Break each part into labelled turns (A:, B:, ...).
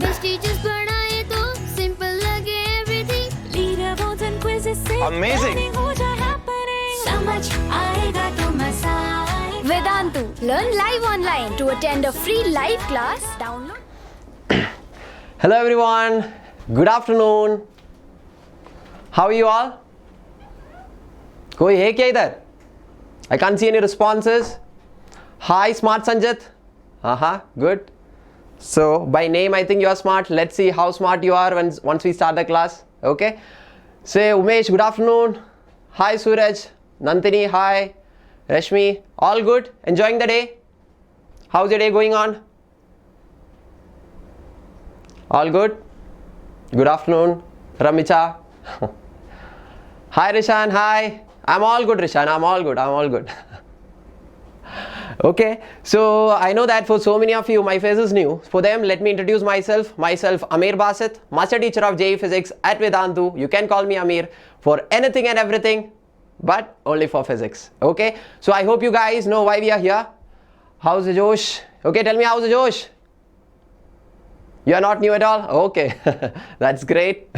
A: Best teachers पढ़ाए तो simple लगे everything. Leaderboards and quizzes से
B: Amazing.
A: learning हो जाए happening. समझ आएगा तो मजा आएगा. Vedantu, learn live online. To attend a free live class, download.
B: Hello everyone, good afternoon. How are you all? कोई है क्या इधर? I can't see any responses. Hi, smart Sanjit. Good. So by name I think you are smart. Let's see how smart you are once we start the class. Okay. Say Umesh, good afternoon. Hi Suraj, Nandini, hi. Rashmi, all good? Enjoying the day? How's your day going on? All good? Good afternoon. Ramicha. Hi Rishan, hi. I'm all good Rishan, I'm all good. Okay, so I know that for so many of you my face is new. For them, let me introduce myself. Ameer Basit, Master Teacher of JEE Physics at Vedantu. You can call me Ameer for anything and everything, but only for physics. Okay, so I hope you guys know why we are here. How's the Josh? Okay, tell me how's the Josh? You are not new at all? Okay, that's great.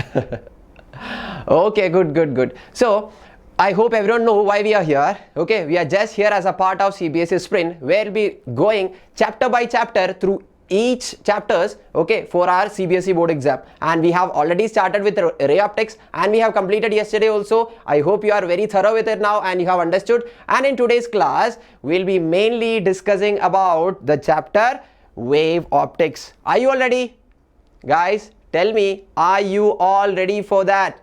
B: Okay, good. So I hope everyone know why we are here. Okay, we are just here as a part of CBSE Sprint, where we'll be going chapter by chapter through each chapters, okay, for our CBSE board exam. And we have already started with ray optics and we have completed yesterday also. I hope you are very thorough with it now and you have understood. And in today's class, we'll be mainly discussing about the chapter wave optics. Are you all ready? Guys, tell me, are you all ready for that?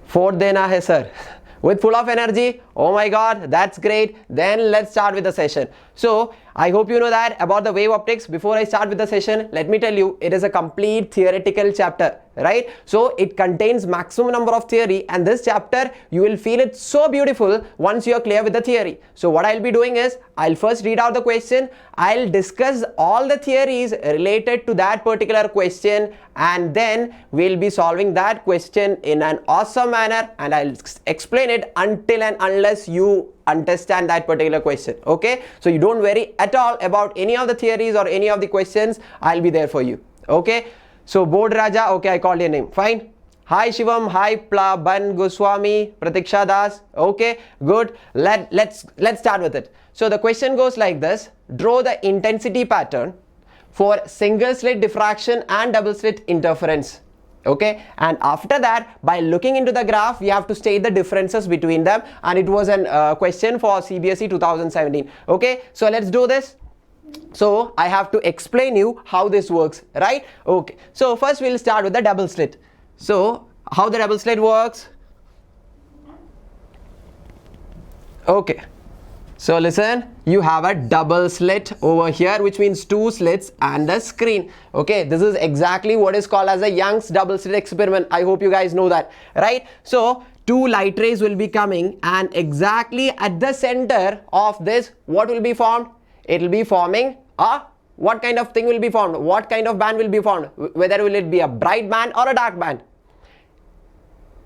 B: Fourth देना है sir. With full of energy? Oh my god, that's great. Then let's start with the session. So I hope you know that about the wave optics. Before I start with the session, let me tell you, it is a complete theoretical chapter, right? So it contains maximum number of theory, and this chapter you will feel it so beautiful once you are clear with the theory. So what I'll be doing is, I'll first read out the question, I'll discuss all the theories related to that particular question, and then we'll be solving that question in an awesome manner, and I'll explain it until and unless you understand that particular question. Okay, so you don't worry at all about any of the theories or any of the questions. I'll be there for you. Okay, so Board Raja, okay, I called your name, fine. Hi Shivam, hi Ban Goswami, Pratiksha Das. Okay, good. Let's start with it. So the question goes like this: draw the intensity pattern for single slit diffraction and double slit interference. Okay, and after that, by looking into the graph, we have to state the differences between them, and it was a question for CBSE 2017. Okay, so let's do this. So I have to explain you how this works, right? Okay, so first we'll start with the double slit. So how the double slit works? Okay, so listen, you have a double slit over here, which means two slits and a screen. Okay, this is exactly what is called as a Young's double slit experiment. I hope you guys know that, right? So two light rays will be coming, and exactly at the center of this, what will be formed? It will be forming a, what kind of thing will be formed? What kind of band will be formed? Whether will it be a bright band or a dark band?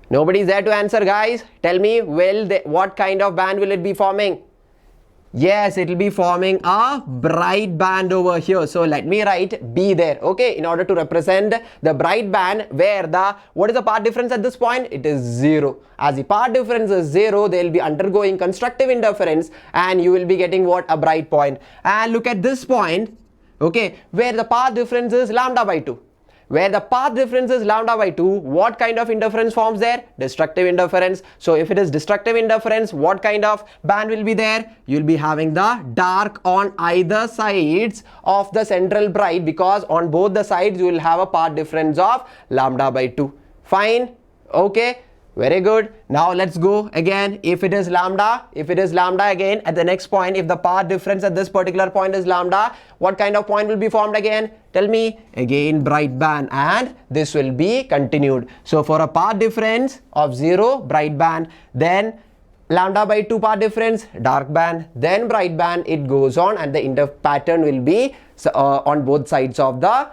B: Nobody is there to answer, guys. Tell me, what kind of band will it be forming? Yes, it will be forming a bright band over here. So let me write B there, okay, in order to represent the bright band, where what is the path difference at this point? It is 0. As the path difference is 0, they will be undergoing constructive interference, and you will be getting what? A bright point. And look at this point, okay, where the path difference is lambda by 2. Where the path difference is lambda by 2, what kind of interference forms there? Destructive interference. So if it is destructive interference, what kind of band will be there? You will be having the dark on either sides of the central bright, because on both the sides you will have a path difference of lambda by 2. Fine? Okay. Very good. Now let's go again. If it is lambda again at the next point, if the path difference at this particular point is lambda, what kind of point will be formed again? Tell me. Again bright band, and this will be continued. So for a path difference of 0, bright band, then lambda by 2 path difference, dark band, then bright band, it goes on, and the pattern will be on both sides of the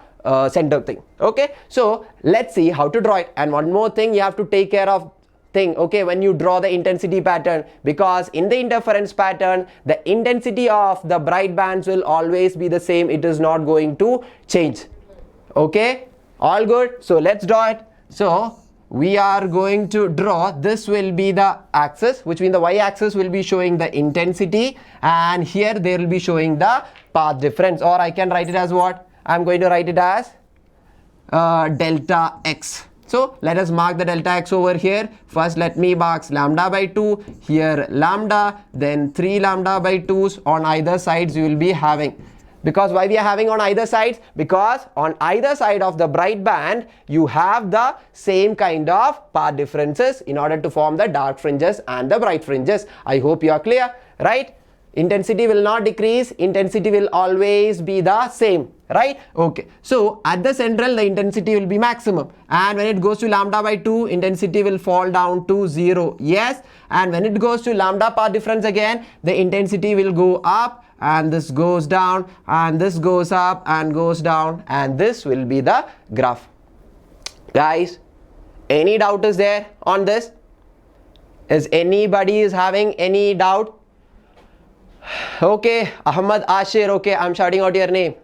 B: center thing. Okay, so let's see how to draw it. And one more thing you have to take care of thing, okay, when you draw the intensity pattern, because in the interference pattern the intensity of the bright bands will always be the same. It is not going to change. Okay, all good. So let's draw it. So we are going to draw, this will be the axis, which means the y-axis will be showing the intensity, and here they will be showing the path difference, or I can write it as what? I'm going to write it as delta x. So let us mark the delta x over here. First let me mark lambda by 2, here lambda, then 3 lambda by 2's on either sides you will be having. Because why we are having on either sides? Because on either side of the bright band you have the same kind of path differences in order to form the dark fringes and the bright fringes. I hope you are clear, right? Intensity will not decrease, intensity will always be the same, right? Okay, so at the central the intensity will be maximum, and when it goes to lambda by 2 intensity will fall down to 0. Yes, and when it goes to lambda path difference again the intensity will go up, and this goes down, and this goes up and goes down, and this will be the graph. Guys, any doubt is there on this? Is anybody is having any doubt? Okay, Ahmad Ashir, okay, I'm shouting out your name.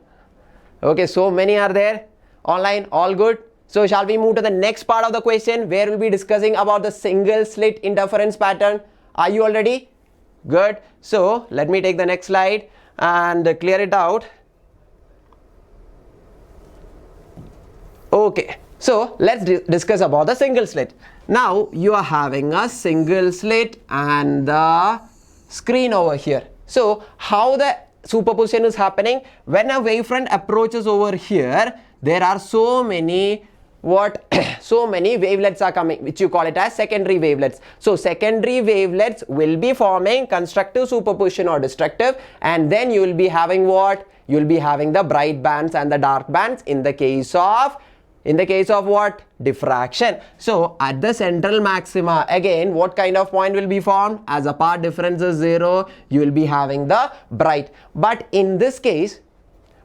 B: Okay, so many are there online, all good. So shall we move to the next part of the question, where we'll be discussing about the single slit interference pattern? Are you all ready? Good. So let me take the next slide and clear it out. Okay, so let's discuss about the single slit. Now you are having a single slit and the screen over here. So how the superposition is happening? When a wavefront approaches over here, there are so many so many wavelets are coming, which you call it as secondary wavelets. So secondary wavelets will be forming constructive superposition or destructive, and then you will be having what? You will be having the bright bands and the dark bands in the case of what? Diffraction. So at the central maxima, again, what kind of point will be formed? As a path difference is 0, you will be having the bright. But in this case,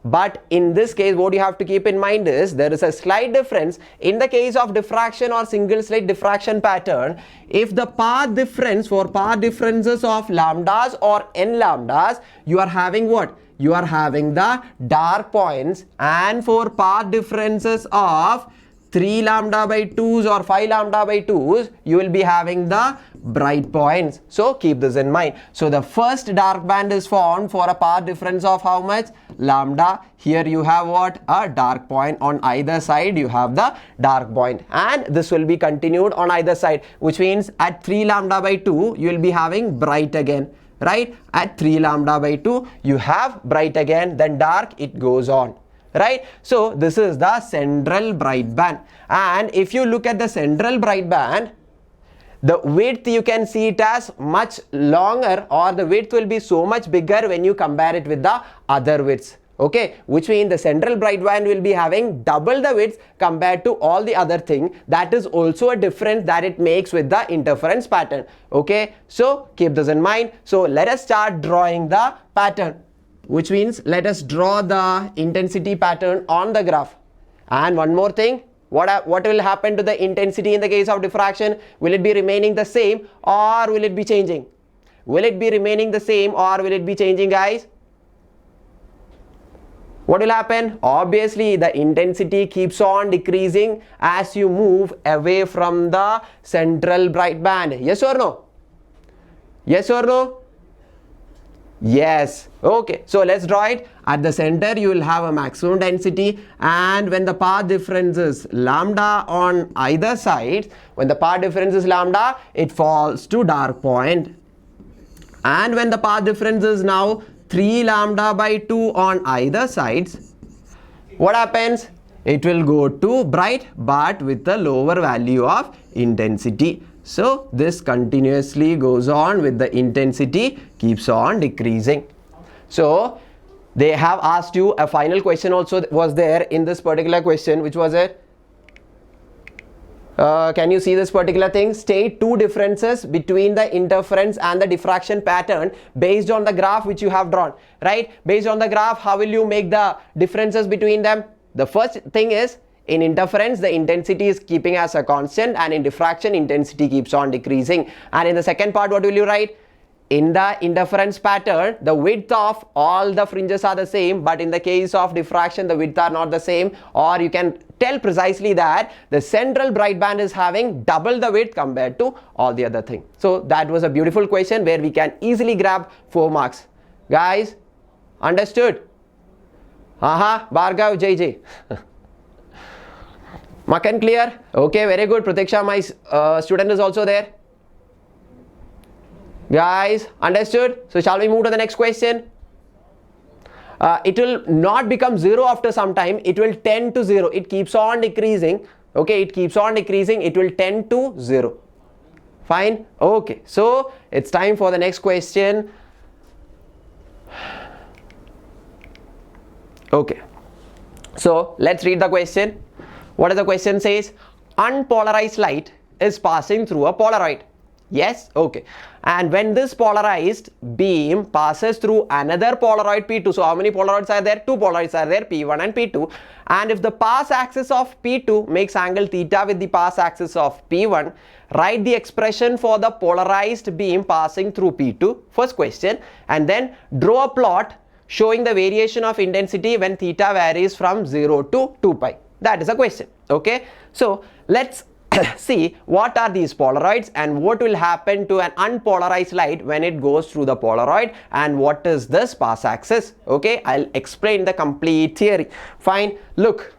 B: what you have to keep in mind is there is a slight difference. In the case of diffraction or single slit diffraction pattern, if the path difference for path differences of lambdas or n lambdas, you are having what? You are having the dark points, and for path differences of 3 lambda by 2's or 5 lambda by 2's, you will be having the bright points. So keep this in mind. So the first dark band is formed for a path difference of how much? Lambda. Here you have what? A dark point. On either side you have the dark point, and this will be continued on either side, which means at 3 lambda by 2 you will be having bright again, right? At 3 lambda by 2 you have bright again, then dark, it goes on, right? So this is the central bright band, and if you look at the central bright band, the width you can see it as much longer, or the width will be so much bigger when you compare it with the other widths. Okay, which means the central bright band will be having double the width compared to all the other thing. That is also a difference that it makes with the interference pattern. Okay, so keep this in mind. So let us start drawing the pattern, which means let us draw the intensity pattern on the graph. And one more thing, what will happen to the intensity in the case of diffraction? Will it be remaining the same, or will it be changing? Will it be remaining the same, or will it be changing, guys? What will happen? Obviously the intensity keeps on decreasing as you move away from the central bright band. Yes or no? Yes or no? Yes. Okay, so let's draw it. At the center you will have a maximum density, and when the path difference is lambda on either side, when the path difference is lambda, it falls to dark point. And when the path difference is now 3 lambda by 2 on either sides, what happens? It will go to bright, but with a lower value of intensity. So this continuously goes on with the intensity keeps on decreasing. So they have asked you a final question also was there in this particular question. Which was it? Can you see this particular thing? State two differences between the interference and the diffraction pattern based on the graph which you have drawn, right? Based on the graph, how will you make the differences between them? The first thing is, In interference, the intensity is keeping as a constant, and in diffraction, intensity keeps on decreasing. And in the second part, what will you write? In the interference pattern, the width of all the fringes are the same, but in the case of diffraction, the width are not the same. Or you can tell precisely that the central bright band is having double the width compared to all the other thing. So that was a beautiful question where we can easily grab 4 marks. Guys, understood? Bhargav JJ. Makan clear? Okay, very good. Pratiksha, my student, is also there. Guys, understood? So shall we move to the next question? It will not become 0 after some time. It will tend to 0. It keeps on decreasing. Okay, it keeps on decreasing. It will tend to 0. Fine? Okay, so it's time for the next question. Okay, so let's read the question. What does the question says? Unpolarized light is passing through a Polaroid. Yes, okay. And when this polarized beam passes through another Polaroid P2, so how many Polaroids are there? 2 Polaroids are there, P1 and P2. And if the pass axis of P2 makes angle theta with the pass axis of P1, write the expression for the polarized beam passing through P2, first question, and then draw a plot showing the variation of intensity when theta varies from 0 to 2 pi. That is a question. Okay, so let's see what are these Polaroids and what will happen to an unpolarized light when it goes through the Polaroid, and what is this pass axis. Okay, I'll explain the complete theory. Fine, look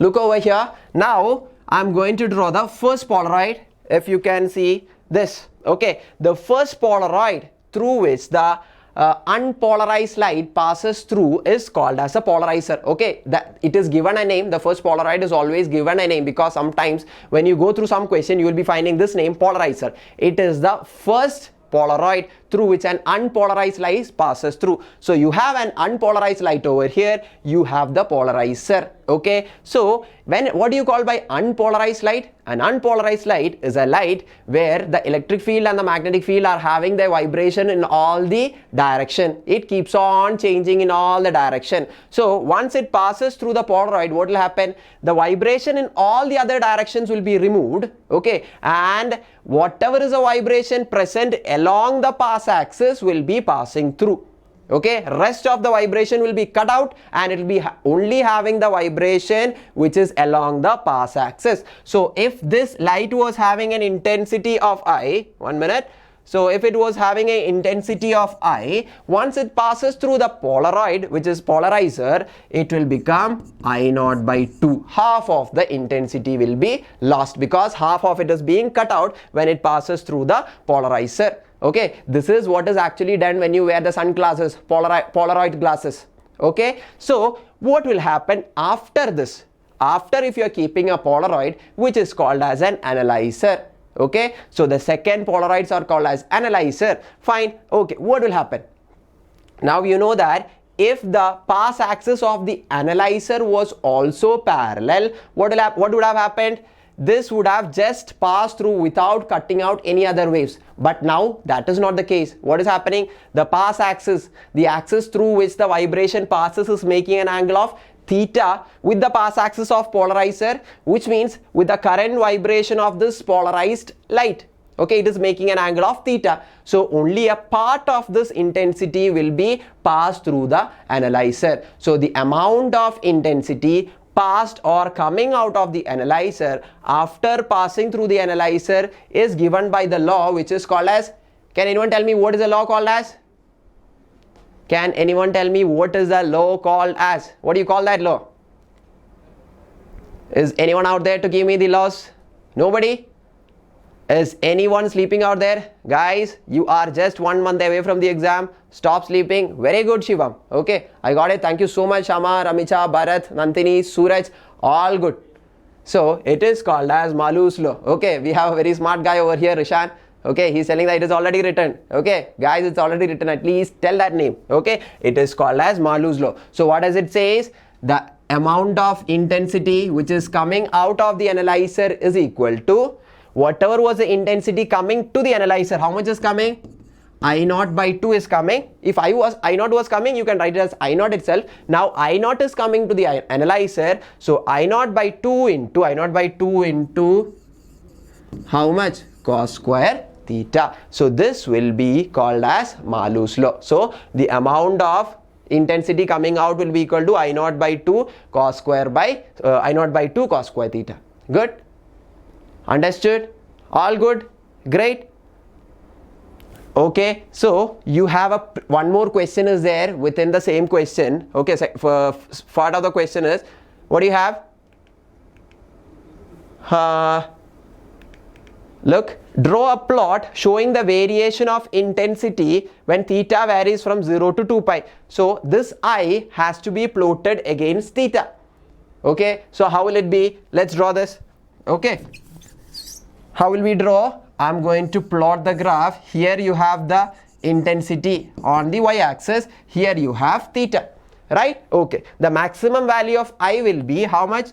B: over here. Now I'm going to draw the first Polaroid. If you can see this, okay, the first Polaroid through which the unpolarized light passes through is called as a polarizer. Okay, that it is given a name. The first Polaroid is always given a name because sometimes when you go through some question you will be finding this name, polarizer. It is the first Polaroid through which an unpolarized light passes through. So you have an unpolarized light over here, you have the polarizer. Okay, so what do you call by unpolarized light? An unpolarized light is a light where the electric field and the magnetic field are having their vibration in all the direction. It keeps on changing in all the direction. So once it passes through the Polaroid, what will happen? The vibration in all the other directions will be removed. Okay, and whatever is a vibration present along the pass axis will be passing through. Okay, rest of the vibration will be cut out and it will be only having the vibration which is along the pass axis. So if this light was having an intensity of I, 1 minute. So if it was having an intensity of I, once it passes through the Polaroid, which is polarizer, it will become I naught by 2. Half of the intensity will be lost because half of it is being cut out when it passes through the polarizer. Okay, this is what is actually done when you wear the sunglasses, Polaroid glasses. Okay, so what will happen after this? After, if you are keeping a Polaroid which is called as an analyzer. Okay, so the second Polaroids are called as analyzer. Fine. Okay, what will happen? Now you know that if the pass axis of the analyzer was also parallel, what would have happened? This would have just passed through without cutting out any other waves. But now that is not the case. What is happening? The pass axis, the axis through which the vibration passes, is making an angle of theta with the pass axis of polarizer, which means with the current vibration of this polarized light. Okay, it is making an angle of theta. So only a part of this intensity will be passed through the analyzer. So the amount of intensity passed or coming out of the analyzer after passing through the analyzer is given by the law which is called as, can anyone tell me what is the law called as? Can anyone tell me what is the law called as? What do you call that law? Is anyone out there to give me the laws? Nobody? Is anyone sleeping out there? Guys, you are just 1 month away from the exam. Stop sleeping. Very good, Shivam. Okay, I got it. Thank you so much, Amar, Amicha, Bharat, Nantini, Suraj. All good. So it is called as Malus law. Okay, we have a very smart guy over here, Rishan. Okay, he's telling that it is already written. Okay, guys, it's already written. At least tell that name. Okay, it is called as Malus law. So what does it say? The amount of intensity which is coming out of the analyzer is equal to whatever was the intensity coming to the analyzer. How much is coming? I naught by 2 is coming. If I naught was coming, you can write it as I naught itself. Now I naught is coming to the analyzer. So I naught by 2 into how much? Cos square theta. So this will be called as Malus law. So the amount of intensity coming out will be equal to I naught by 2 cos square by I naught by 2 cos square theta. Good? Understood? All good? Great. Okay, so you have one more question is there within the same question. Okay, so part of the question is, what do you have? Look, draw a plot showing the variation of intensity when theta varies from 0 to 2 pi. So this I has to be plotted against theta. Okay, so how will it be? Let's draw this. Okay, how will we draw? I'm going to plot the graph. Here you have the intensity on the y-axis. Here you have theta, right? Okay, the maximum value of I will be how much?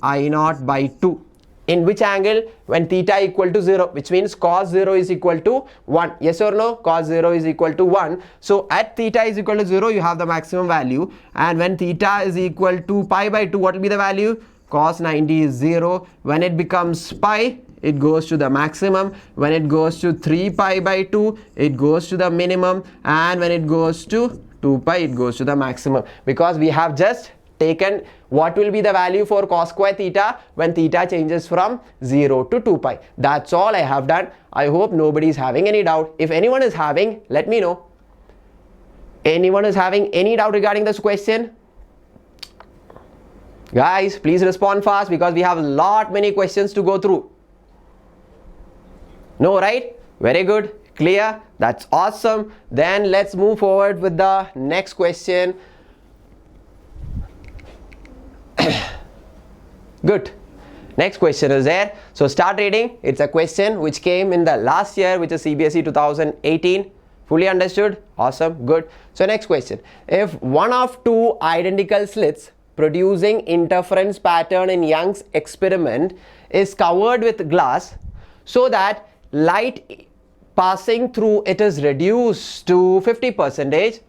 B: I naught by 2. In which angle? When theta equal to 0, which means cos 0 is equal to 1. Yes or no? Cos 0 is equal to 1. So at theta is equal to 0, you have the maximum value. And when theta is equal to pi by 2, what will be the value? Cos 90 is 0. When it becomes pi, it goes to the maximum. When it goes to 3 pi by 2, it goes to the minimum. And when it goes to 2 pi, it goes to the maximum. Because we have just taken what will be the value for cos square theta when theta changes from 0 to 2 pi. That's all I have done. I hope nobody is having any doubt. If anyone is having, let me know. Anyone is having any doubt regarding this question? Guys, please respond fast because we have many questions to go through. No, right? Very good. Clear? That's awesome. Then let's move forward with the next question. Good. Next question is there. So start reading. It's a question which came in the last year, which is CBSE 2018. Fully understood? Awesome. Good. So next question. If one of two identical slits producing interference pattern in Young's experiment is covered with glass so that light passing through it is reduced to 50%,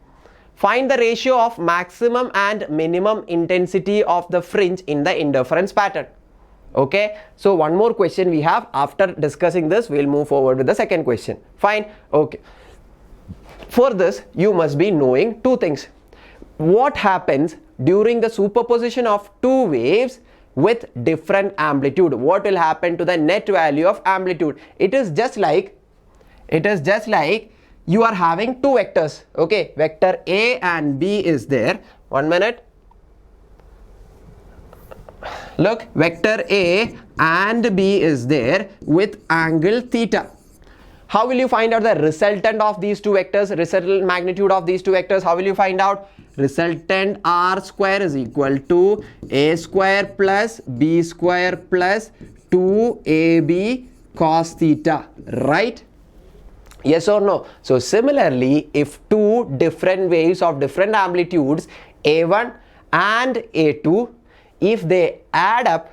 B: find the ratio of maximum and minimum intensity of the fringe in the interference pattern. Okay, so one more question we have. After discussing this, we'll move forward with the second question. Fine. Okay, for this you must be knowing two things. What happens during the superposition of two waves with different amplitude? What will happen to the net value of amplitude? It is just like you are having two vectors. Okay, vector A and B is there. 1 minute. Look, vector A and B is there with angle theta. How will you find out the resultant of these two vectors, resultant magnitude of these two vectors? How will you find out? Resultant R square is equal to A square plus B square plus 2AB cos theta, right? Yes or no? So similarly, if two different waves of different amplitudes A1 and A2, if they add up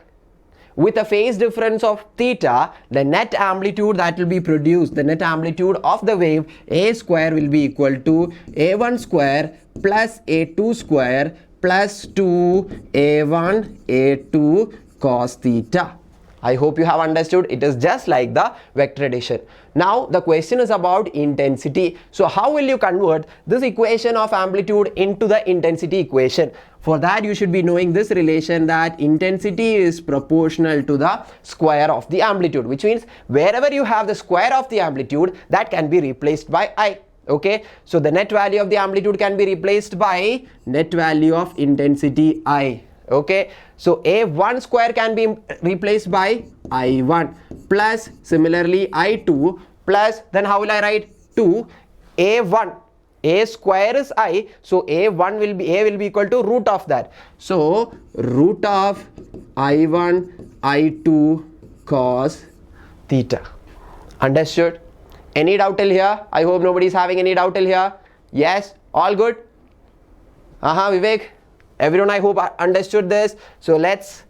B: with a phase difference of theta, the net amplitude that will be produced, the net amplitude of the wave A square will be equal to A1 square plus A2 square plus 2A1 A2 cos theta. I hope you have understood. It is just like the vector addition. Now the question is about intensity. So how will you convert this equation of amplitude into the intensity equation? For that you should be knowing this relation, that intensity is proportional to the square of the amplitude, which means wherever you have the square of the amplitude, that can be replaced by I. Okay, so the net value of the amplitude can be replaced by net value of intensity I. Okay, so A1 square can be replaced by I1 plus similarly I2 plus, then how will I write 2 A1? A square is I, so A will be equal to root of that. So root of I1 I2 cos theta. Understood? Any doubt till here? I hope nobody is having any doubt till here. Yes, all good? Vivek, everyone I hope understood this. So let's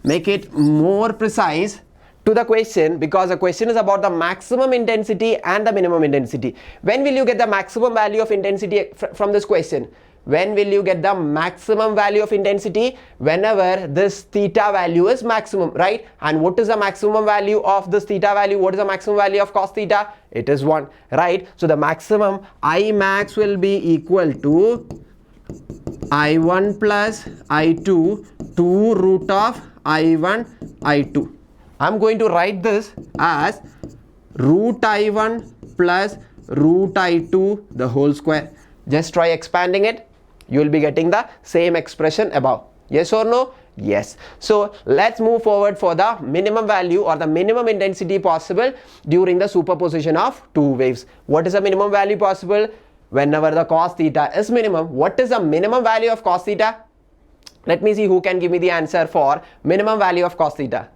B: make it more precise to the question, because the question is about the maximum intensity and the minimum intensity. When will you get the maximum value of intensity from this question? When will you get the maximum value of intensity? Whenever this theta value is maximum, right? And what is the maximum value of this theta value? What is the maximum value of cos theta? It is 1, right? So the maximum I max will be equal to I1 plus I2 to root of I1 I2. I'm going to write this as root I1 plus root I2 the whole square. Just try expanding it. You will be getting the same expression above. Yes or no? Yes. So let's move forward for the minimum value or the minimum intensity possible during the superposition of two waves. What is the minimum value possible? Whenever the cos theta is minimum. What is the minimum value of cos theta? Let me see who can give me the answer for minimum value of cos theta.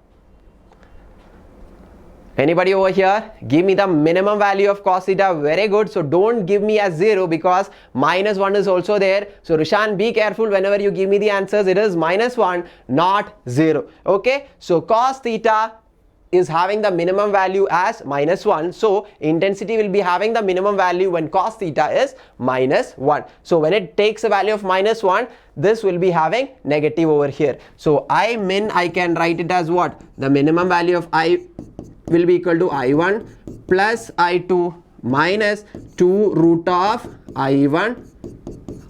B: Anybody over here? Give me the minimum value of cos theta. Very good. So don't give me as 0 because minus 1 is also there. So Rishan, be careful whenever you give me the answers. It is minus 1, not 0. Okay. So cos theta is having the minimum value as minus 1. So intensity will be having the minimum value when cos theta is minus 1. So when it takes a value of minus 1, this will be having negative over here. So I min, I can write it as what? The minimum value of I will be equal to I1 plus I2 minus 2 root of I1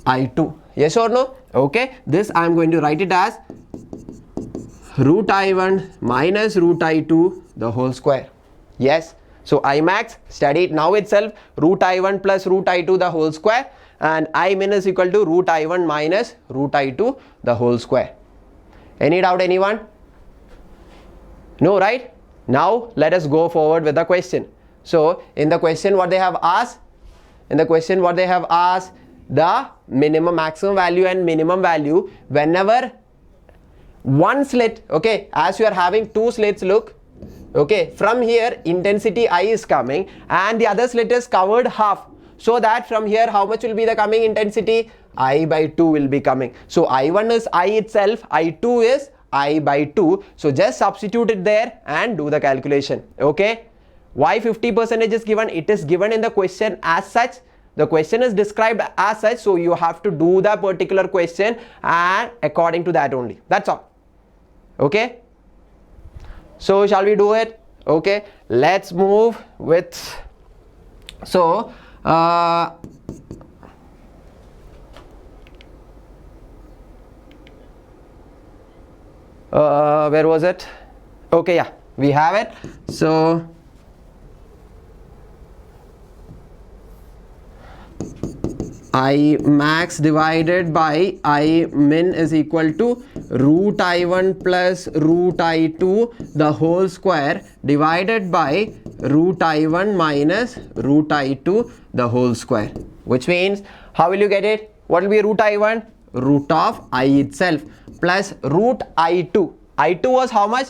B: I2. Yes or no? Okay. This I am going to write it as root I1 minus root I2 the whole square. Yes. So I max, study it now itself, root I1 plus root I2 the whole square, and I min is equal to root I1 minus root I2 the whole square. Any doubt, anyone? No, right? Now let us go forward with the question. So in the question what they have asked, the minimum, maximum value and minimum value whenever one slit, okay, as you are having two slits, look, okay, from here intensity I is coming and the other slit is covered half, so that from here how much will be the coming intensity? I by 2 will be coming. So I1 is I itself, I2 is I by 2. So just substitute it there and do the calculation. Okay. Why 50% is given? It is given in the question as such. The question is described as such. So you have to do the particular question and according to that only. That's all. Okay. So shall we do it? Okay. Let's move with. So where was it? Okay, yeah, we have it. So I max divided by I min is equal to root I1 plus root I2 the whole square divided by root I1 minus root I2 the whole square, which means how will you get it? What will be root I1? Root of I itself plus root I2. I2 was how much?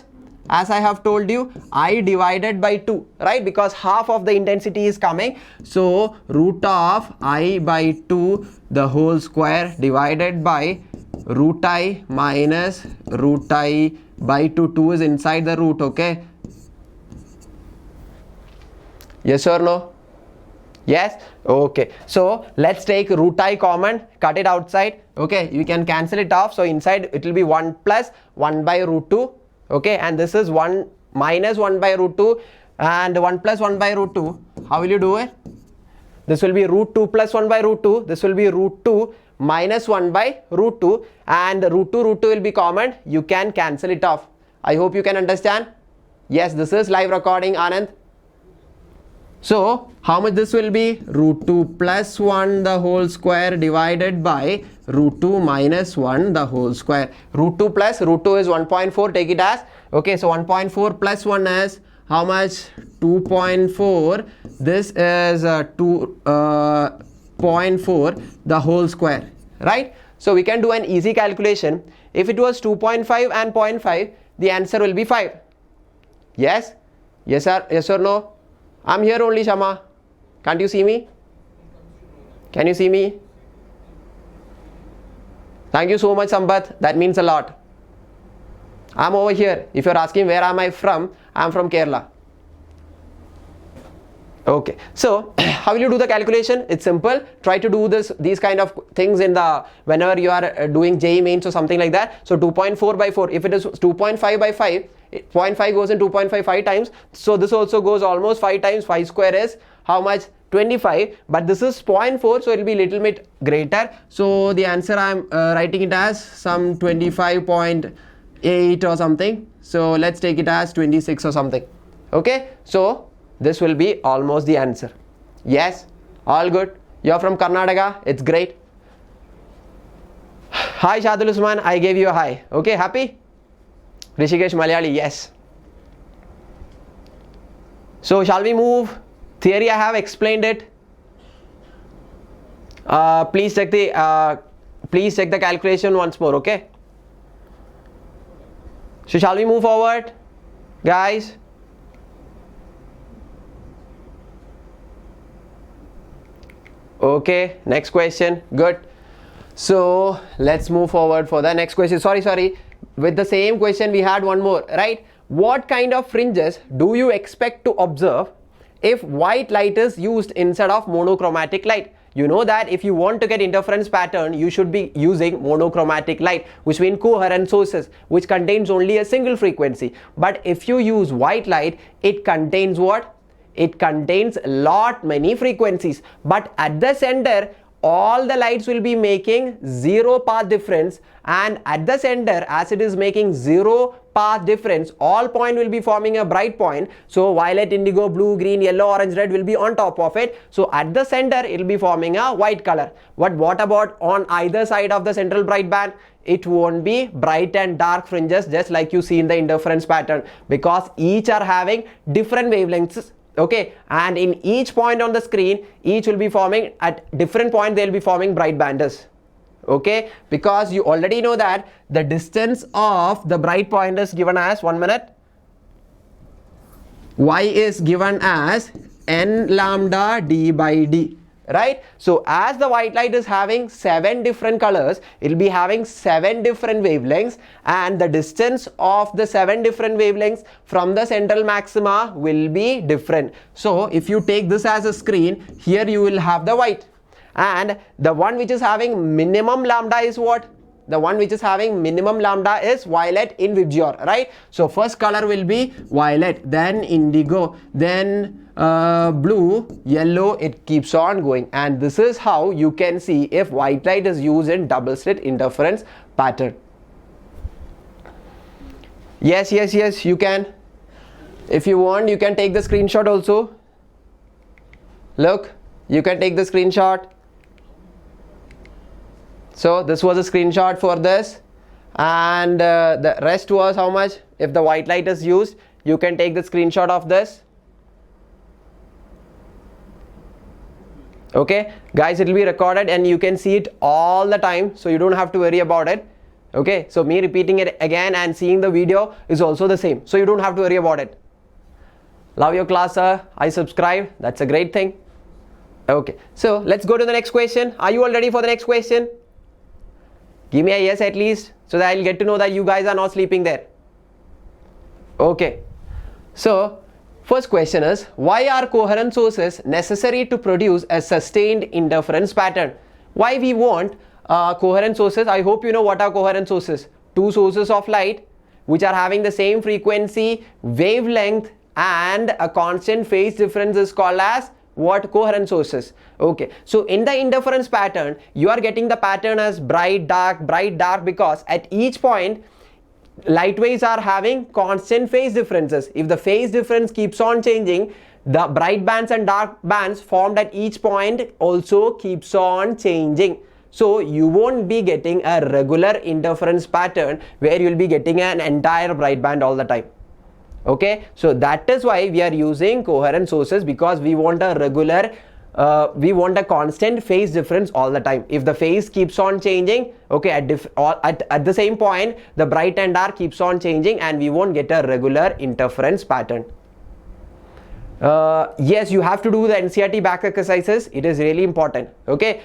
B: As I have told you, I divided by 2, right? Because half of the intensity is coming. So root of I by 2 the whole square divided by root I minus root I by 2. 2 is inside the root, okay? Yes or no? Yes? Okay. So let's take root I common, cut it outside. Okay, you can cancel it off. So inside it will be 1 plus 1 by root 2. Okay, and this is 1 minus 1 by root 2 and 1 plus 1 by root 2. How will you do it? This will be root 2 plus 1 by root 2. This will be root 2 minus 1 by root 2, and root 2 will be common. You can cancel it off. I hope you can understand. Yes, this is live recording, Anand. So how much this will be? Root 2 plus 1 the whole square divided by root 2 minus 1 the whole square. Root 2 plus root 2 is 1.4. Take it as. Okay, so 1.4 plus 1 is how much? 2.4. This is 2.4 the whole square. Right? So we can do an easy calculation. If it was 2.5 and 0.5, the answer will be 5. Yes? Yes, sir? Yes or no? I'm here only, Shama. Can't you see me? Can you see me? Thank you so much, Sambat. That means a lot. I'm over here. If you're asking where am I from, I'm from Kerala. Okay, so how will you do the calculation? It's simple. Try to do these kind of things in the whenever you are doing JEE mains or something like that. So 2.4 by 4, if it is 2.5 by 5, 0.5 goes in 2.55 times. So this also goes almost 5 times. 5 square is how much? 25. But this is 0.4, so it will be little bit greater. So the answer I'm writing it as some 25.8 or something. So let's take it as 26 or something. Okay, so this will be almost the answer. Yes, all good. You're from Karnataka, it's great. Hi Shadul Usman, I gave you a hi. Okay, happy? Rishikesh Malayali, yes. So shall we move? Theory I have explained it. Please check the calculation once more, okay? So shall we move forward, guys? Okay, next question. Good. So let's move forward for the next question. Sorry. With the same question, we had one more, right? What kind of fringes do you expect to observe if white light is used instead of monochromatic light? You know that if you want to get interference pattern, you should be using monochromatic light, which means coherent sources, which contains only a single frequency. But if you use white light, it contains what? It contains many frequencies, but at the center all the lights will be making zero path difference, and at the center, as it is making zero path difference, all point will be forming a bright point. So violet, indigo, blue, green, yellow, orange, red will be on top of it. So at the center it will be forming a white color. But what about on either side of the central bright band? It won't be bright and dark fringes just like you see in the interference pattern, because each are having different wavelengths. Okay, and in each point on the screen, each will be forming at different point, they'll be forming bright bands. Okay, because you already know that the distance of the bright point is given as, 1 minute, y is given as n lambda d by d, right? So as the white light is having 7 different colors, it will be having 7 different wavelengths, and the distance of the 7 different wavelengths from the central maxima will be different. So if you take this as a screen, here you will have the white, and the one which is having minimum lambda is what? The one which is having minimum lambda is violet in Vibgyor, right? So first color will be violet, then indigo, then blue, yellow, it keeps on going. And this is how you can see if white light is used in double slit interference pattern. Yes, you can. If you want, you can take the screenshot also. Look, you can take the screenshot. So this was a screenshot for this, and the rest was how much? If the white light is used, you can take the screenshot of this. Okay guys, it will be recorded and you can see it all the time, so you don't have to worry about it. Okay, so me repeating it again and seeing the video is also the same, so you don't have to worry about it. Love your class, sir. I subscribe. That's a great thing. Okay, so let's go to the next question. Are you all ready for the next question? Give me a yes at least, so that I'll get to know that you guys are not sleeping there. Okay, so first question is, why are coherent sources necessary to produce a sustained interference pattern? Why we want coherent sources? I hope you know what are coherent sources. Two sources of light which are having the same frequency, wavelength, and a constant phase difference is called as what? Coherent sources. Okay, so in the interference pattern, you are getting the pattern as bright, dark, because at each point light waves are having constant phase differences. If the phase difference keeps on changing, the bright bands and dark bands formed at each point also keeps on changing. So you won't be getting a regular interference pattern where you will be getting an entire bright band all the time. Okay, so that is why we are using coherent sources, because we want a regular we want a constant phase difference all the time. If the phase keeps on changing, okay, at the same point the bright and dark keeps on changing, and we won't get a regular interference pattern. Yes, you have to do the NCERT back exercises. It is really important. Okay,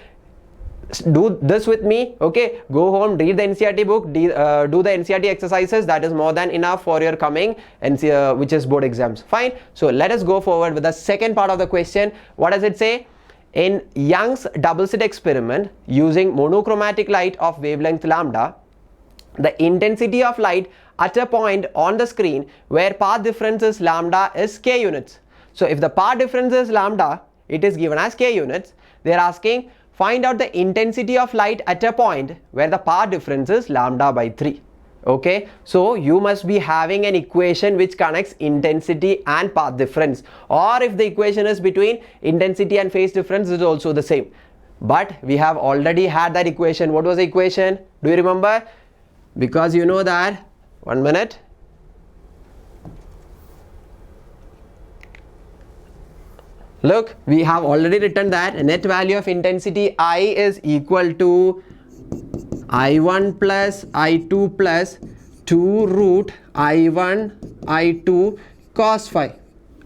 B: do this with me. Okay, go home, read the NCERT book, do the NCERT exercises. That is more than enough for your coming which is board exams. Fine. So let us go forward with the second part of the question. What does it say? In Young's double slit experiment using monochromatic light of wavelength lambda, the intensity of light at a point on the screen where path difference is lambda is k units. So if the path difference is lambda, it is given as k units. They are asking find out the intensity of light at a point where the path difference is lambda by 3. Okay, so you must be having an equation which connects intensity and path difference, or if the equation is between intensity and phase difference, is also the same. But we have already had that equation. What was the equation? Do you remember? Because you know that, 1 minute. Look, we have already written that net value of intensity I is equal to I1 plus I2 plus 2 root I1 I2 cos phi.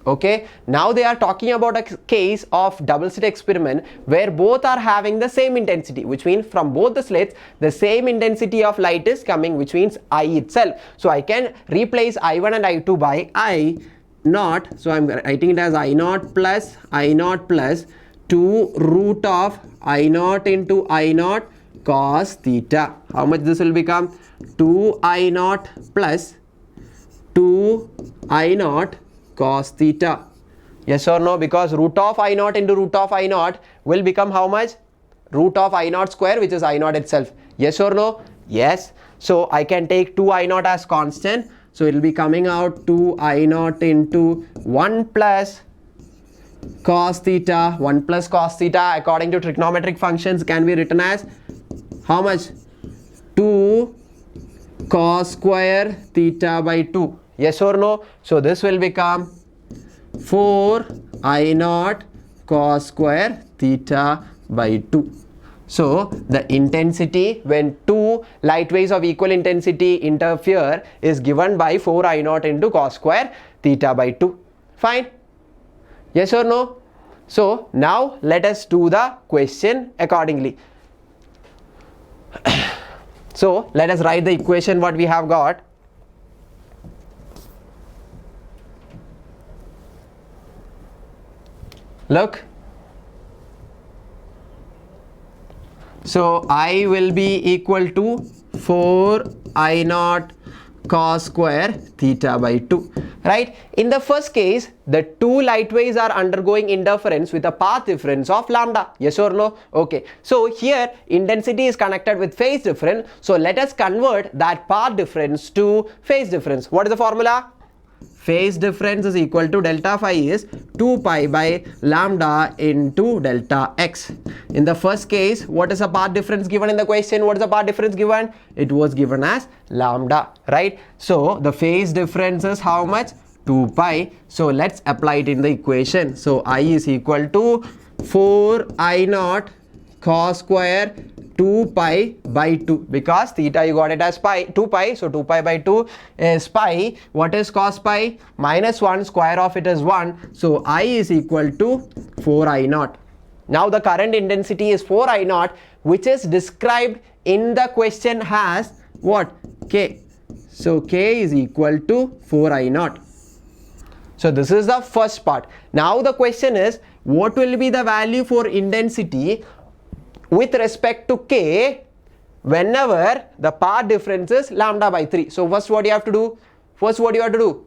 B: Okay, now they are talking about a case of double slit experiment where both are having the same intensity, which means from both the slits the same intensity of light is coming, which means I itself. So I can replace I1 and I2 by I naught. So I'm writing it as I naught plus 2 root of I naught into I naught cos theta. How much this will become? 2 I naught plus 2 I naught cos theta. Yes or no? Because root of I naught into root of I naught will become how much? Root of I naught square, which is I naught itself. Yes or no? Yes. So I can take 2 I naught as constant. So it will be coming out 2 I naught into 1 plus cos theta. 1 plus cos theta according to trigonometric functions can be written as how much? 2 cos square theta by 2. Yes or no? So this will become 4 I naught cos square theta by 2. So the intensity when two light waves of equal intensity interfere is given by 4 I naught into cos square theta by 2. Fine? Yes or no? So now let us do the question accordingly. So let us write the equation what we have got. Look, so I will be equal to 4 I naught cos square theta by 2, right? In the first case, the two light waves are undergoing interference with a path difference of lambda. Yes or no? Okay, so here intensity is connected with phase difference. So let us convert that path difference to phase difference. What is the formula? Phase difference is equal to delta phi is 2 pi by lambda into delta x. In the first case, what is the path difference given in the question? What is the path difference given? It was given as lambda, right? So the phase difference is how much? 2 pi. So let's apply it in the equation. So I is equal to 4 I naught cos square 2 pi by 2, because theta you got it as pi, 2 pi, so 2 pi by 2 is pi. What is cos pi? Minus 1, square of it is 1, so I is equal to 4 I naught. Now the current intensity is 4 I naught, which is described in the question as what? K. So K is equal to 4 I naught. So this is the first part. Now the question is, what will be the value for intensity with respect to K whenever the path difference is lambda by 3. So first what you have to do?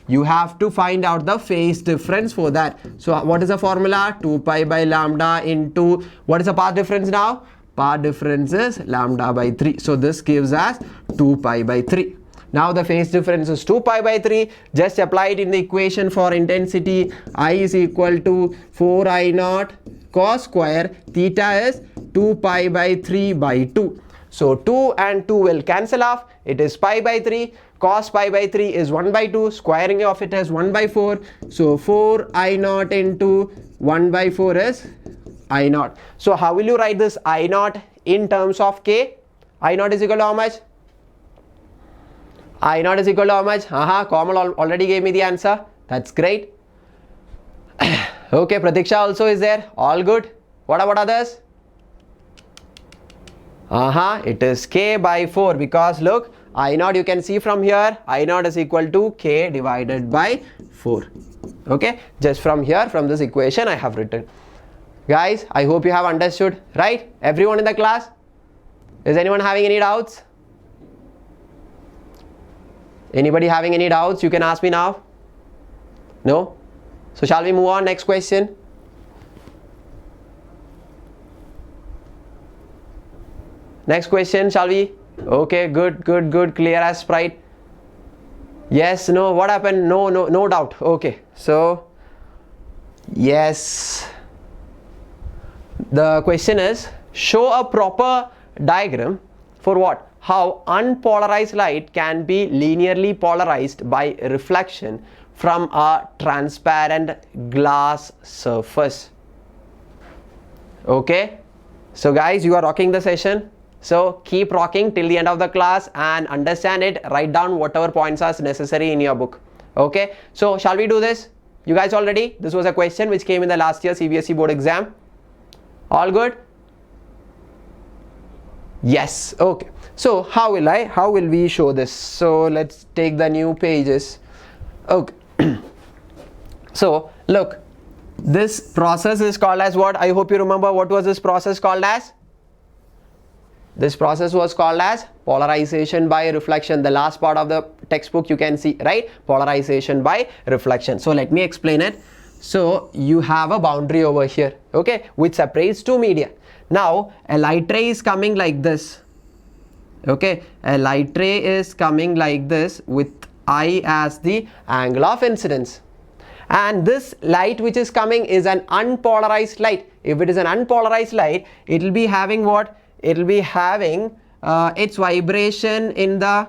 B: You have to find out the phase difference for that. So what is the formula? 2 pi by lambda into, what is the path difference now? Path difference is lambda by 3. So this gives us 2 pi by 3. Now the phase difference is 2 pi by 3. Just apply it in the equation for intensity. I is equal to 4 I naught cos square theta is 2 pi by 3 by 2. So 2 and 2 will cancel off. It is pi by 3. Cos pi by 3 is 1 by 2. Squaring of it is 1 by 4. So 4 I naught into 1 by 4 is I naught. So how will you write this I naught in terms of K? I naught is equal to how much? I naught is equal to how much? Komal already gave me the answer. That's great. Okay, Pratiksha also is there. All good. What about others? It is K by 4 because look, I naught you can see from here, I naught is equal to K divided by 4. Okay, just from here, from this equation I have written. Guys, I hope you have understood, right? Everyone in the class? Is anyone having any doubts? Anybody having any doubts? You can ask me now. No? So shall we move on? Next question. Next question, shall we? Okay, good, clear as Sprite. Yes, no, what happened? No doubt. Okay, so yes. The question is, show a proper diagram for what? How unpolarized light can be linearly polarized by reflection from a transparent glass surface. Okay, so guys, you are rocking the session. So keep rocking till the end of the class and understand it. Write down whatever points are necessary in your book. Okay, so shall we do this? You guys all ready? This was a question which came in the last year CBSE board exam. All good? Yes. Okay, so how will we show this? So let's take the new pages. Okay. So look, this process is called as what? I hope you remember what was this process called as? This process was called as polarization by reflection. The last part of the textbook you can see, right? Polarization by reflection. So let me explain it. So you have a boundary over here, okay, which separates two media. Now a light ray is coming like this. Okay, a light ray is coming like this with I as the angle of incidence. And this light which is coming is an unpolarized light. If it is an unpolarized light, it will be having what? It will be having its vibration in the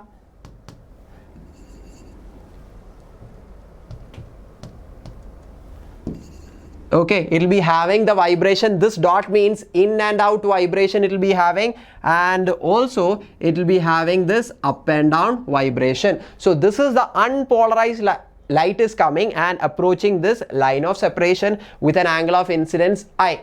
B: okay, it will be having the vibration. This dot means in and out vibration it will be having, and also it will be having this up and down vibration. So this is the unpolarized light is coming and approaching this line of separation with an angle of incidence I.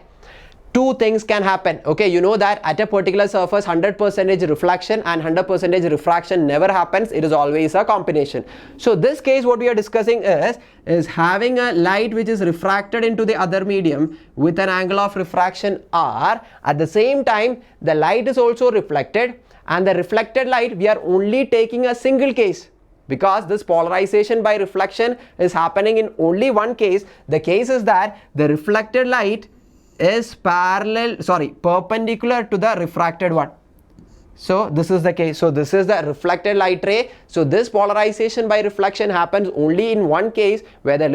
B: Two things can happen. Okay, you know that at a particular surface 100% reflection and 100% refraction never happens. It is always a combination. So this case what we are discussing is having a light which is refracted into the other medium with an angle of refraction R. At the same time the light is also reflected, and the reflected light we are only taking a single case, because this polarization by reflection is happening in only one case. The case is that the reflected light is perpendicular to the refracted one. So this is the case. So this is the reflected light ray. So this polarization by reflection happens only in one case, where the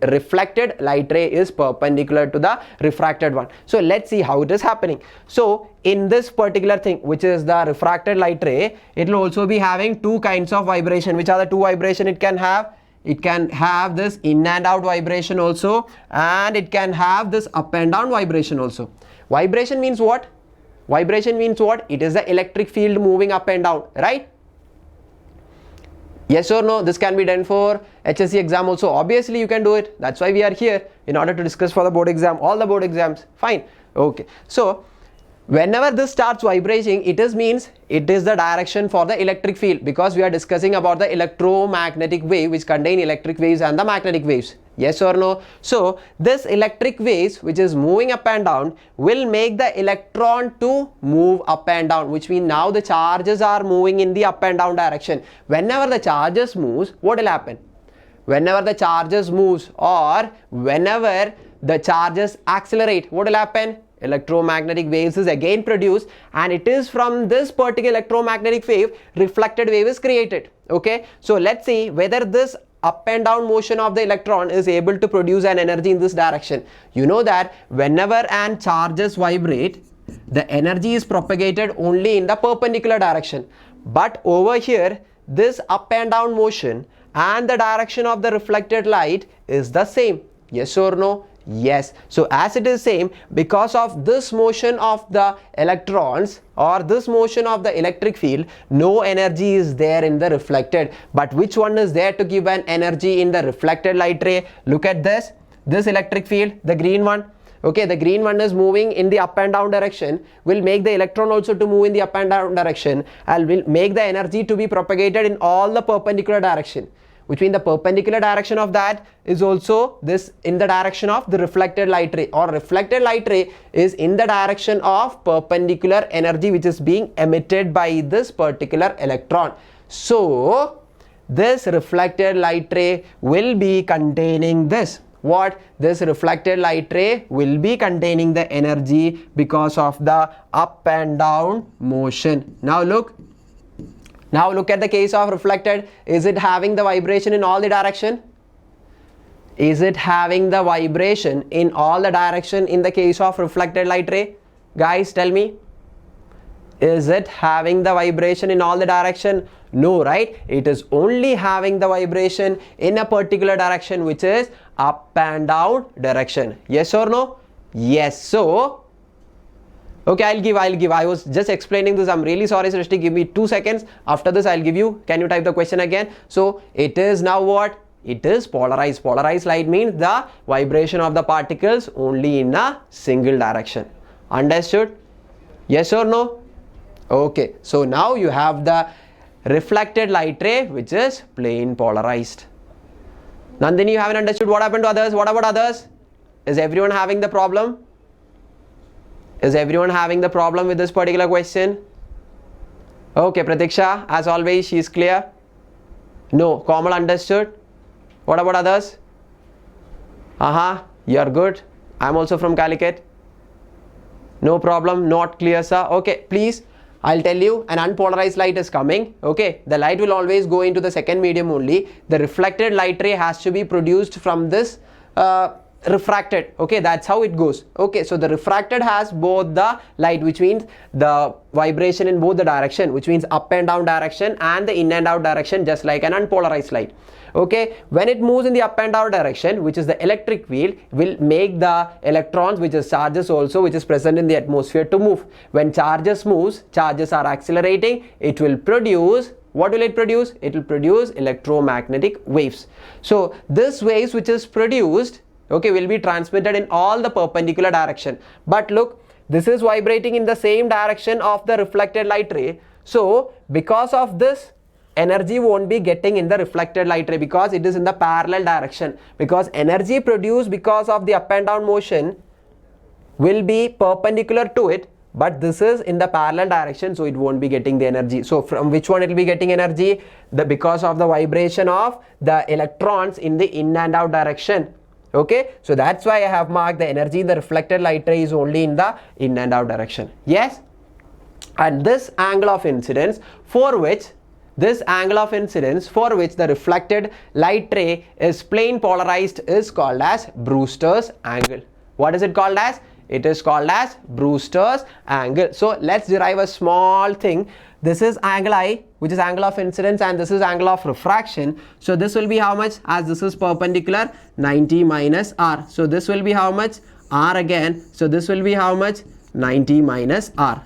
B: reflected light ray is perpendicular to the refracted one. So let's see how it is happening. So in this particular thing, which is the refracted light ray, it will also be having two kinds of vibration. Which are the two vibration it can have? It can have this in and out vibration also, and it can have this up and down vibration also. Vibration means what? Vibration means what? It is the electric field moving up and down, right? Yes or no? This can be done for HSC exam also. Obviously you can do it. That's why we are here, in order to discuss for the board exam, all the board exams. Fine. Okay. So whenever this starts vibrating, it means it is the direction for the electric field, because we are discussing about the electromagnetic wave which contain electric waves and the magnetic waves. Yes or no? So this electric waves which is moving up and down will make the electron to move up and down, which means now the charges are moving in the up and down direction. Whenever the charges moves, what will happen? Whenever the charges moves, or whenever the charges accelerate, what will happen? Electromagnetic waves is again produced, and it is from this particular electromagnetic wave reflected wave is created. Okay, so let's see whether this up and down motion of the electron is able to produce an energy in this direction. You know that whenever an charges vibrate, the energy is propagated only in the perpendicular direction, but over here this up and down motion and the direction of the reflected light is the same. Yes or no? Yes. So as it is same, because of this motion of the electrons or this motion of the electric field, no energy is there in the reflected. But which one is there to give an energy in the reflected light ray? Look at this electric field, the green one. Okay, the green one is moving in the up and down direction, will make the electron also to move in the up and down direction, and will make the energy to be propagated in all the perpendicular direction, which means the perpendicular direction of that is also this in the direction of the reflected light ray, or reflected light ray is in the direction of perpendicular energy which is being emitted by this particular electron. So this reflected light ray will be containing this. What? This reflected light ray will be containing the energy because of the up and down motion. Now look at the case of reflected. Is it having the vibration in all the direction? Is it having the vibration in all the direction in the case of reflected light ray? Guys, tell me. Is it having the vibration in all the direction? No, right? It is only having the vibration in a particular direction, which is up and down direction. Yes or no? Yes. So okay, I'll give. I was just explaining this. I'm really sorry, Srishti. Give me 2 seconds. After this, I'll give you. Can you type the question again? So it is now what? It is polarized. Polarized light means the vibration of the particles only in a single direction. Understood? Yes or no? Okay. So now you have the reflected light ray, which is plain polarized. Nandini, you haven't understood. What happened to others? What about others? Is everyone having the problem? Is everyone having the problem with this particular question? Okay, Pratiksha, as always, she is clear. No, Komal understood. What about others? You are good. I am also from Calicut. No problem, not clear, sir. Okay, please, I'll tell you, an unpolarized light is coming. Okay, the light will always go into the second medium only. The reflected light ray has to be produced from this refracted. Okay, that's how it goes. Okay, so the refracted has both the light, which means the vibration in both the direction, which means up and down direction and the in and out direction, just like an unpolarized light. Okay, when it moves in the up and down direction, which is the electric field, will make the electrons, which is charges also, which is present in the atmosphere, to move. When charges moves, charges are accelerating, it will produce, what will it produce? It will produce electromagnetic waves. So this waves which is produced, okay, will be transmitted in all the perpendicular direction. But look, this is vibrating in the same direction of the reflected light ray. So because of this, energy won't be getting in the reflected light ray because it is in the parallel direction. Because energy produced because of the up and down motion will be perpendicular to it, but this is in the parallel direction, so it won't be getting the energy. So from which one it will be getting energy? Because of the vibration of the electrons in the in and out direction. Okay, so that's why I have marked the energy in the reflected light ray is only in the in and out direction. Yes, and this angle of incidence for which the reflected light ray is plane polarized is called as Brewster's angle. What is it called as? It is called as Brewster's angle. So let's derive a small thing. This is angle I, which is angle of incidence, and this is angle of refraction. So this will be how much? As this is perpendicular, 90 minus r. So this will be how much? R again. So this will be how much? 90 minus r.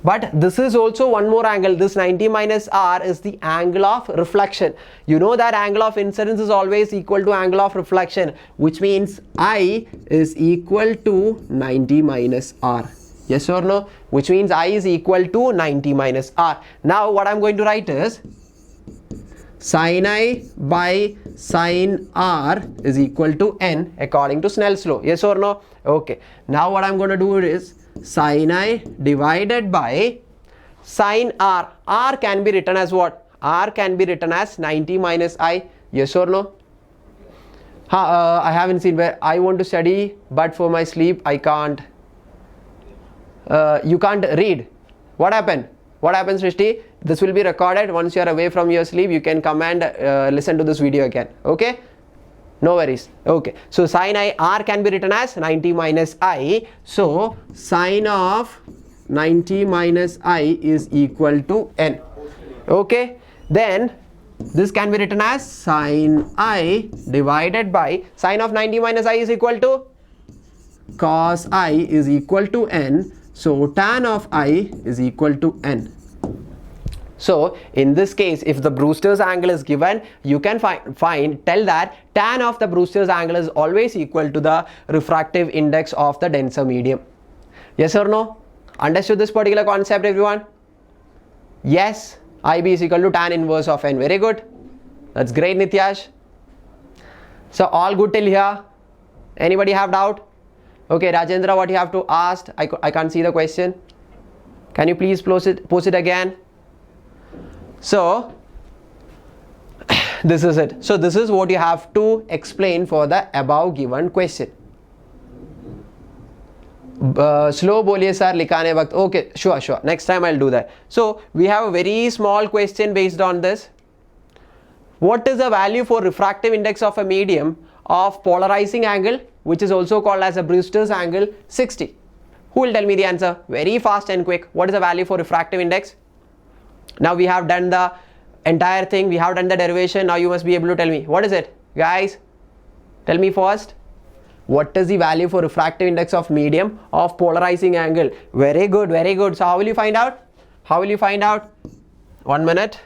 B: But this is also one more angle. This 90 minus r is the angle of reflection. You know that angle of incidence is always equal to angle of reflection, which means I is equal to 90 minus r. Yes or no? Which means I is equal to 90 minus r. Now what I'm going to write is sin I by sin r is equal to n according to Snell's law. Yes or no? Okay. Now what I'm going to do is sin I divided by sin r. R can be written as what? R can be written as 90 minus I. Yes or no? I haven't seen where I want to study, but for my sleep I can't. You can't read. What happened? What happens, Srishti? This will be recorded. Once you are away from your sleep, you can come and listen to this video again. Okay? No worries. Okay. So sin I, r can be written as 90 minus I. So sin of 90 minus I is equal to n. Okay. Then this can be written as sin I divided by sin of 90 minus I is equal to cos I is equal to n. So tan of I is equal to n. So in this case, if the Brewster's angle is given, you can tell that tan of the Brewster's angle is always equal to the refractive index of the denser medium. Yes or no? Understood this particular concept, everyone? Yes. IB is equal to tan inverse of n. Very good. That's great, Nityash. So all good till here? Anybody have doubt? Okay, Rajendra, what you have to ask? I can't see the question. Can you please post it again? So this is it. So this is what you have to explain for the above given question. Slow boliye sir, likhane waqt. Okay, sure. Next time I'll do that. So we have a very small question based on this. What is the value for refractive index of a medium of polarizing angle, which is also called as a Brewster's angle, 60? Who will tell me the answer? Very fast and quick. What is the value for refractive index? Now we have done the entire thing. We have done the derivation. Now you must be able to tell me. What is it? Guys, tell me first. What is the value for refractive index of medium of polarizing angle? Very good, very good. So how will you find out? How will you find out? 1 minute.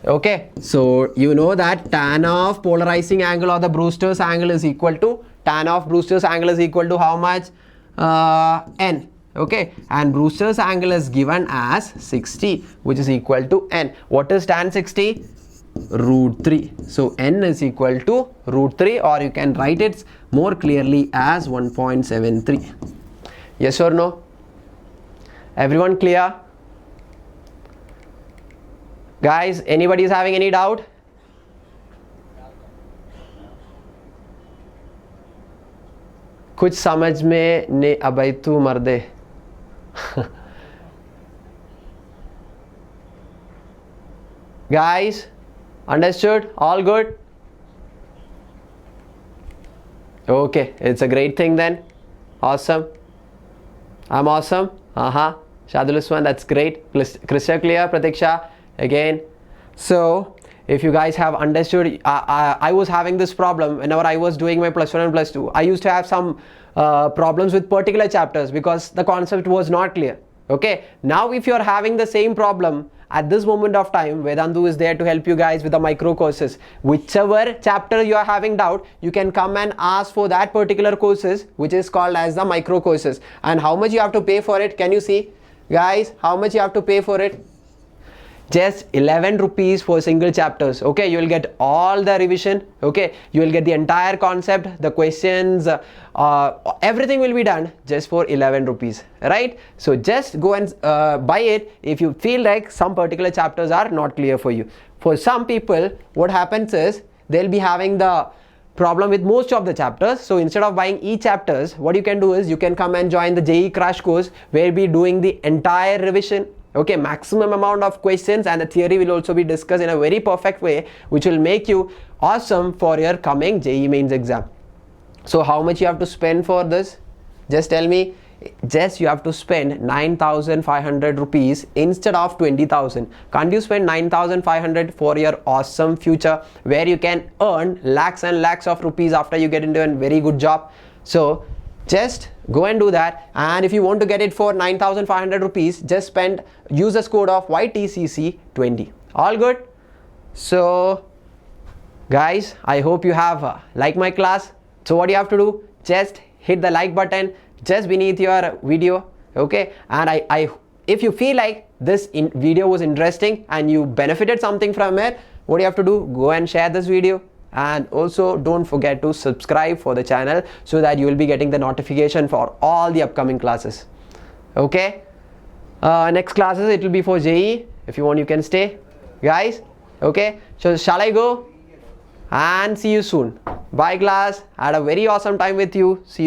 B: Okay, so you know that tan of polarizing angle or the Brewster's angle is equal to, tan of Brewster's angle is equal to how much? N. Okay, and Brewster's angle is given as 60, which is equal to n. What is tan 60? √3. So n is equal to √3, or you can write it more clearly as 1.73. Yes or no? Everyone clear? Guys, anybody is having any doubt? कुछ समझ में ने अबे तू मर्दे. Guys, understood? All good? Okay, it's a great thing then. Awesome. I'm awesome. Shadul Usman, that's great. Crystal clear, Pratiksha. Again. So if you guys have understood, I was having this problem whenever I was doing my plus 1 and plus 2. I used to have some problems with particular chapters because the concept was not clear. Okay, now if you are having the same problem at this moment of time, Vedantu is there to help you guys with the micro courses. Whichever chapter you are having doubt, you can come and ask for that particular courses, which is called as the micro courses. And how much you have to pay for it? Can you see, guys, how much you have to pay for it? Just 11 rupees for single chapters. Okay, you will get all the revision. Okay, you will get the entire concept, the questions, everything will be done just for 11 rupees, right? So just go and buy it if you feel like some particular chapters are not clear for you. For some people, what happens is they'll be having the problem with most of the chapters. So instead of buying each chapters, what you can do is you can come and join the JEE crash course, where we'll be doing the entire revision. Okay, maximum amount of questions, and the theory will also be discussed in a very perfect way, which will make you awesome for your coming JEE mains exam. So how much you have to spend for this? Just tell me. Just you have to spend 9,500 rupees instead of 20,000. Can't you spend 9,500 for your awesome future, where you can earn lakhs and lakhs of rupees after you get into a very good job? So just go and do that. And if you want to get it for 9,500 rupees, just use the code of YTCC20. All good? So guys, I hope you have liked my class. So what you have to do, just hit the like button just beneath your video. Okay, and if you feel like this video was interesting and you benefited something from it, what you have to do, go and share this video. And also don't forget to subscribe for the channel, so that you will be getting the notification for all the upcoming classes. Okay, next classes it will be for JEE. If you want, you can stay, guys. Okay, so shall I go? And see you soon. Bye class. Had a very awesome time with you. See you.